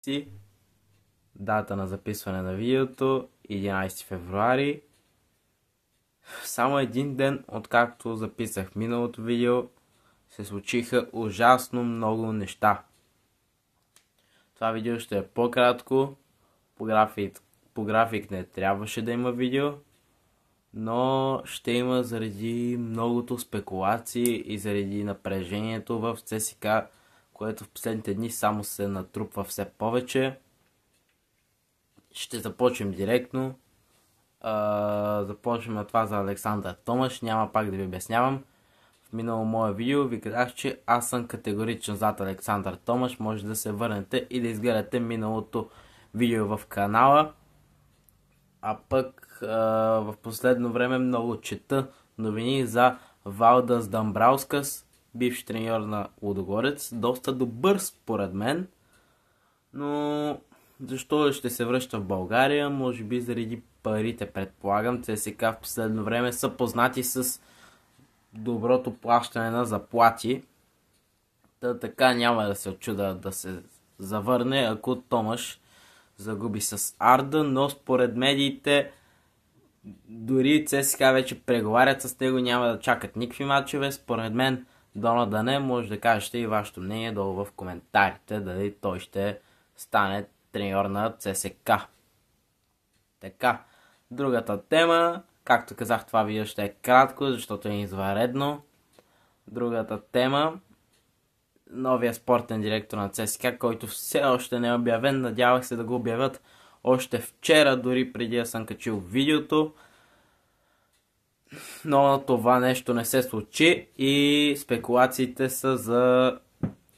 си. Дата на записване на видеото 11 февруари. Само един ден откакто записах миналото видео се случиха ужасно много неща. Това видео ще е по-кратко. По график не трябваше да има видео, но ще има заради многото спекулации и заради напрежението в ЦСК, което в последните дни само се натрупва все повече. Ще започнем директно. Започваме това за Александър Томаш. Няма пак да ви обяснявам. В минало мое видео ви казах, че аз съм категоричен зад Александър Томаш. Може да се върнете и да изгледате миналото видео в канала. А пък в последно време много чета новини за Валдас Дамбраускас, бивш треньор на Лудогорец. Доста добър според мен, но защо ще се връща в България? Може би заради парите, предполагам. ЦСК в последно време са познати с доброто плащане на заплати. Така няма да се очуда да се завърне, ако Томаш загуби с Арда, но според медиите дори ЦСКА вече преговарят с него, няма да чакат никакви матчове. Според мен дона да не, може да кажете и вашето мнение долу в коментарите, дали той ще стане треньор на ЦСКА. Така, другата тема, както казах, това видео ще е кратко, защото е извънредно. Другата тема, новия спортен директор на ЦСКА, който все още не е обявен. Надявах се да го обявят още вчера, дори преди да съм качил видеото. Но това нещо не се случи и спекулациите са за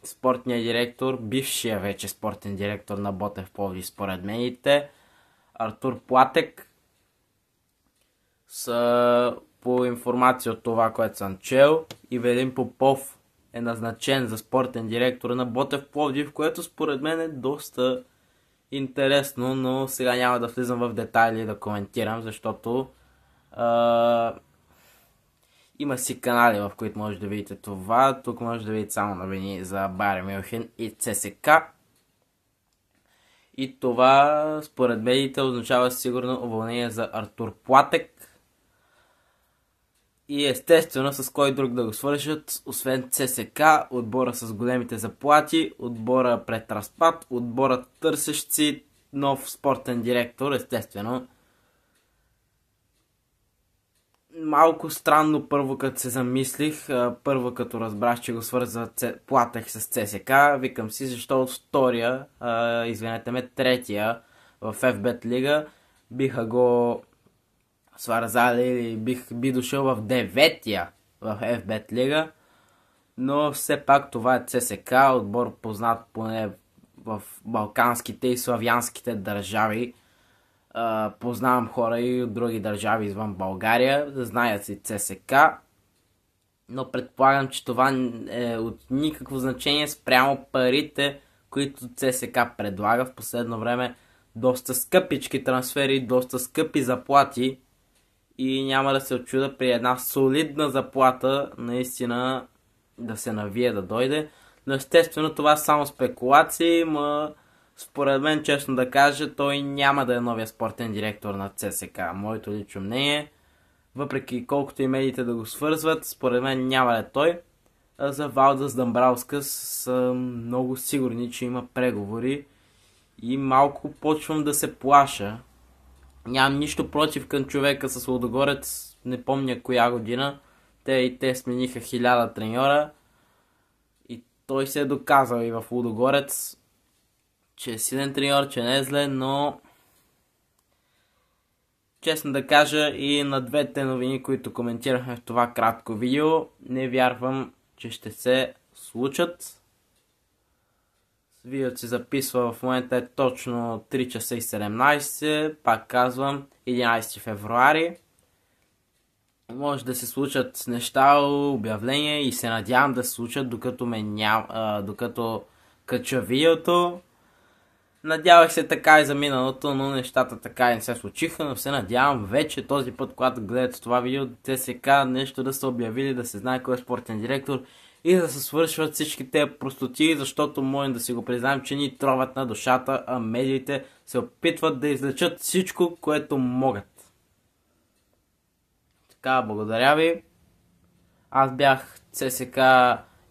спортния директор, бившия вече спортен директор на Ботев Пловдив според медиите, Артур Платек. По информация от това, което съм чел, Ивелин Попов е назначен за спортен директор на Ботев Пловдив, което според мен е доста интересно, но сега няма да влизам в детайли и да коментирам, защото има си канали, в които може да видите това. Тук може да видите само новини за Байер Мюнхен и ЦСКА. И това според медиите означава сигурно уволнение за Артур Платек. И естествено с кой друг да го свършат, освен ЦСКА, отбора с големите заплати, отбора пред разпад, отбора търсещи нов спортен директор, естествено. Малко странно първо като се замислих, първо като разбрах, че го свърза Платех с ЦСКА, викам си защо от втория, третия в FBet лига биха го свързали или би дошъл в деветия в FBet лига, но все пак това е ЦСКА, отбор познат поне в балканските и славянските държави. Познавам хора и от други държави извън България, да знаят си ЦСКА, но предполагам, че това е от никакво значение спрямо парите, които ЦСКА предлага в последно време. Доста скъпички трансфери, доста скъпи заплати и няма да се очуда при една солидна заплата наистина да се навие да дойде. Но естествено това са само спекулации, според мен, честно да кажа, той няма да е новия спортен директор на ЦСКА. Моето лично мнение, въпреки колкото и медиите да го свързват, според мен няма да е той. За Валдас Дамбраускас са много сигурни, че има преговори и малко почвам да се плаша. Нямам нищо против към човека с Лудогорец, не помня коя година. Те смениха 1000 треньора и той се е доказал и в Лудогорец, че е силен треньор, че не е зле, но честно да кажа и на двете новини, които коментирахме в това кратко видео, не вярвам, че ще се случат. Видеото се записва в момента е точно 3 часа и 17, пак казвам 11 февруари. Може да се случат неща, обявления и се надявам да се случат докато кача видеото. Надявах се така и за миналото, но нещата така и не се случиха, но се надявам вече този път, когато гледате това видео, ЦСКА нещо да са обявили, да се знае кой е спортен директор и да се свършват всички тези простоти, защото можем да си го признаем, че ни троват на душата, а медиите се опитват да излечат всичко, което могат. Така, благодаря ви. Аз бях ЦСК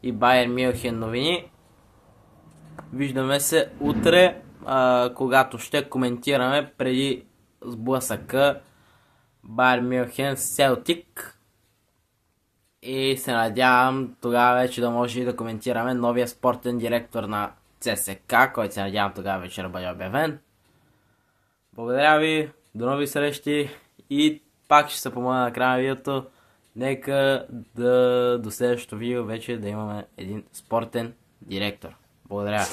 и Байер Мюнхен новини. Виждаме се утре, когато ще коментираме преди сблъсъка Байер Мюнхен с Селтик. И се надявам тогава вече да може и да коментираме новия спортен директор на ЦСК, който се надявам тогава вече да бъде обявен. Благодаря ви, до нови срещи и пак ще се помоля на края на видеото. Нека до следващото видео вече да имаме един спортен директор. Благодаря.